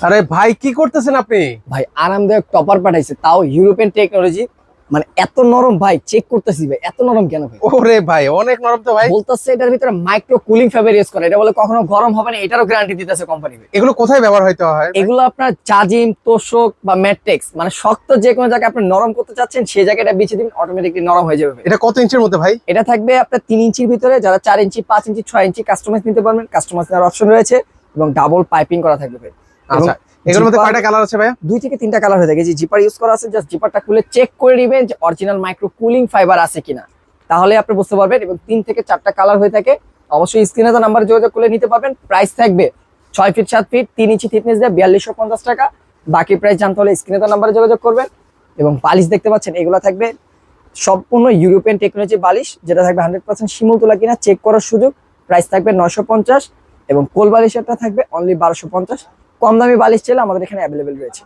আরে ভাই কি করতেছেন আপনি? ভাই আরামদায়ক টপার পাঠাইছে, তাও ইউরোপিয়ান টেকনোলজি। মানে এত নরম ভাই, চেক করতেছি ভাই, এত নরম কেন ভাই? ওরে ভাই অনেক নরম তো ভাই। বলতেছে এটার ভিতরে মাইক্রো কুলিং ফ্যাব্রিক ইউজ করে, এটা বলে কখনো গরম হবে না, এটারও গ্যারান্টি দিতেছে কোম্পানি। এগুলো কোথায় ব্যবহার হইতে হয় ভাই? এগুলো আপনার চাজিম, তোষক বা ম্যাট্রিক্স, মানে শক্ত যে কোনো জায়গায় আপনি নরম করতে চাচ্ছেন সেই জায়গাটা বিছিয়ে দিন, অটোমেটিকলি নরম হয়ে যাবে ভাই। এটা কত ইঞ্চির মধ্যে ভাই? এটা থাকবে আপনার 3 ইঞ্চির ভিতরে, যারা 4 ইঞ্চি, 5 ইঞ্চি, 6 ইঞ্চি কাস্টমাইজ নিতে পারবেন, কাস্টমাইজ নেওয়ার অপশন রয়েছে এবং ডাবল পাইপিং করা থাকবে ভাই। এবং আচ্ছা, এগুলোর মধ্যে কয়টা কালার আছে ভাই? 2 থেকে 3টা কালার হয়ে থাকে। যে জিপার ইউজ করা আছে, জাস্ট জিপারটা খুলে চেক করে নেবেন যে অরিজিনাল মাইক্রো কুলিং ফাইবার আছে কিনা, তাহলে আপনি বুঝতে পারবেন। এবং 3 থেকে 4টা কালার হয়ে থাকে। অবশ্যই স্ক্রিনে তো নাম্বার যোগাযোগ করে নিতে পারবেন। প্রাইস থাকবে 6 ফিট 7 ফিট 3 ইঞ্চি থিকনেস দিয়ে 4250 টাকা। বাকি প্রাইস জানতে হলে স্ক্রিনে তো নাম্বারে যোগাযোগ করবেন। এবং বালিশ দেখতে পাচ্ছেন, এগুলো থাকবে সম্পূর্ণ ইউরোপিয়ান টেকনোলজি বালিশ, যেটা থাকবে 100% শিমুল তোলা কিনা চেক করার সুযোগ। প্রাইস থাকবে 950 এবং কোল বালিশেরটা থাকবে অনলি 1250। কম দামি বালিশ চাইলে আমাদের এখানে অ্যাভেলেবেল রয়েছে।